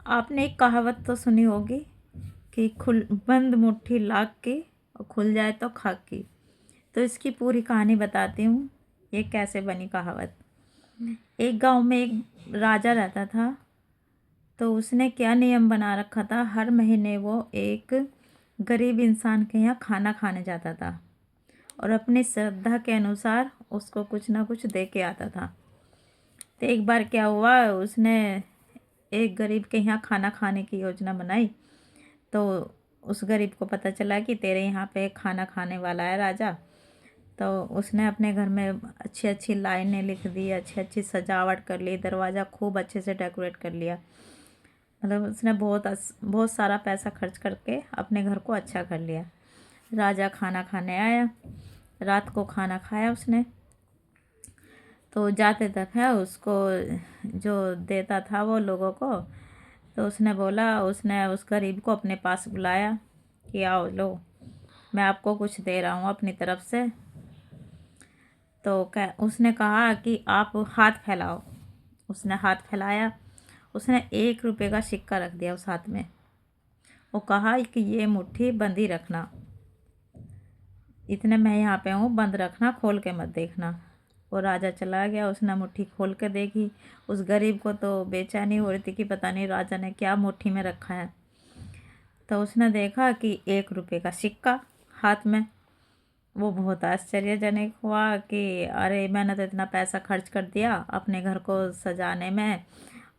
आपने एक कहावत तो सुनी होगी कि खुल बंद मुट्ठी लाख की और खुल जाए तो खाक की। तो इसकी पूरी कहानी बताती हूँ, ये कैसे बनी कहावत। एक गांव में एक राजा रहता था। तो उसने क्या नियम बना रखा था, हर महीने वो एक गरीब इंसान के यहाँ खाना खाने जाता था और अपनी श्रद्धा के अनुसार उसको कुछ ना कुछ दे के आता था। तो एक बार क्या हुआ, उसने एक गरीब के यहाँ खाना खाने की योजना बनाई। तो उस गरीब को पता चला कि तेरे यहाँ पे खाना खाने वाला है राजा। तो उसने अपने घर में अच्छी अच्छी लाइनें लिख दी, अच्छी अच्छी सजावट कर ली, दरवाज़ा खूब अच्छे से डेकोरेट कर लिया। मतलब उसने बहुत सारा पैसा खर्च करके अपने घर को अच्छा कर लिया। राजा खाना खाने आया, रात को खाना खाया उसने। तो जाते तक है उसको जो देता था वो लोगों को, तो उसने बोला, उसने उस गरीब को अपने पास बुलाया कि आओ लो, मैं आपको कुछ दे रहा हूँ अपनी तरफ से। तो उसने कहा कि आप हाथ फैलाओ। उसने हाथ फैलाया, उसने 1 रुपये का सिक्का रख दिया उस हाथ में। वो कहा कि ये मुट्ठी बंद ही रखना, इतने मैं यहाँ पे हूँ, बंद रखना, खोल के मत देखना। वो राजा चला गया, उसने मुट्ठी खोल के देखी। उस गरीब को तो बेचैनी हो रही थी कि पता नहीं राजा ने क्या मुट्ठी में रखा है। तो उसने देखा कि 1 रुपये का सिक्का हाथ में। वो बहुत आश्चर्यजनक हुआ कि अरे मैंने तो इतना पैसा खर्च कर दिया अपने घर को सजाने में,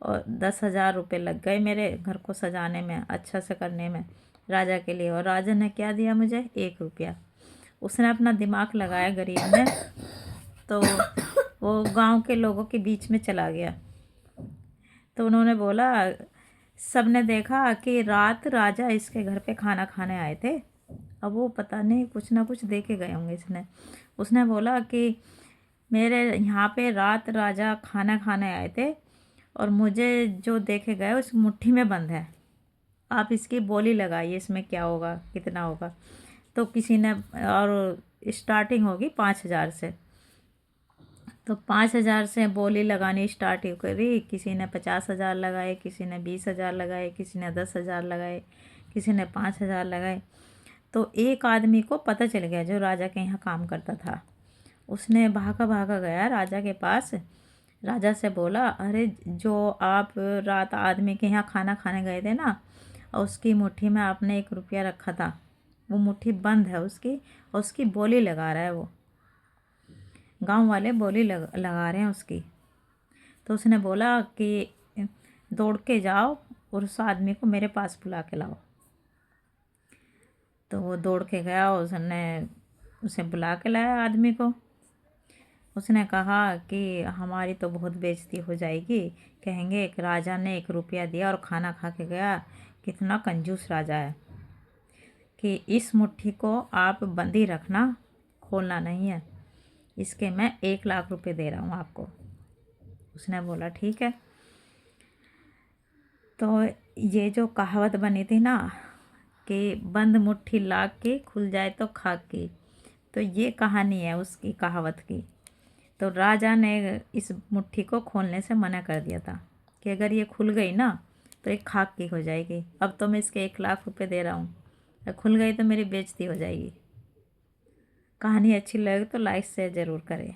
और 10,000 रुपये लग गए मेरे घर को सजाने में, अच्छा से करने में राजा के लिए, और राजा ने क्या दिया मुझे, 1 रुपया। उसने अपना दिमाग लगाया गरीब ने। तो वो गांव के लोगों के बीच में चला गया। तो उन्होंने बोला, सबने देखा कि रात राजा इसके घर पे खाना खाने आए थे, अब वो पता नहीं कुछ ना कुछ दे के गए होंगे इसने। उसने बोला कि मेरे यहाँ पे रात राजा खाना खाने आए थे और मुझे जो देखे गए उस मुट्ठी में बंद है, आप इसकी बोली लगाइए, इसमें क्या होगा, कितना होगा। तो किसी ने, और स्टार्टिंग होगी 5,000 से। तो 5,000 से बोली लगानी स्टार्ट करी। किसी ने 50,000 लगाए, किसी ने 20,000 लगाए, किसी ने 10,000 लगाए, किसी ने 5,000 लगाए। तो एक आदमी को पता चल गया जो राजा के यहाँ काम करता था। उसने भागा भागा गया राजा के पास। राजा से बोला, अरे जो आप रात आदमी के यहाँ खाना खाने गए थे ना, और उसकी मुट्ठी में आपने 1 रुपया रखा था, वो मुट्ठी बंद है उसकी, और उसकी बोली लगा रहा है वो, गांव वाले बोली लगा रहे हैं उसकी। तो उसने बोला कि दौड़ के जाओ और उस आदमी को मेरे पास बुला के लाओ। तो वो दौड़ के गया, उसने उसे बुला के लाया आदमी को। उसने कहा कि हमारी तो बहुत बेइज्जती हो जाएगी, कहेंगे एक राजा ने 1 रुपया दिया और खाना खा के गया, कितना कंजूस राजा है, कि इस मुट्ठी को आप बंद ही रखना, खोलना नहीं है, इसके मैं 1,00,000 रुपये दे रहा हूँ आपको। उसने बोला ठीक है। तो ये जो कहावत बनी थी ना कि बंद मुट्ठी लाख की, खुल जाए तो खाक की, तो ये कहानी है उसकी कहावत की। तो राजा ने इस मुट्ठी को खोलने से मना कर दिया था कि अगर ये खुल गई ना तो एक खाक की हो जाएगी। अब तो मैं इसके 1,00,000 रुपये दे रहा हूँ, अगर खुल गई तो मेरी बेइज्जती हो जाएगी। कहानी अच्छी लगे तो लाइक शेयर ज़रूर करें।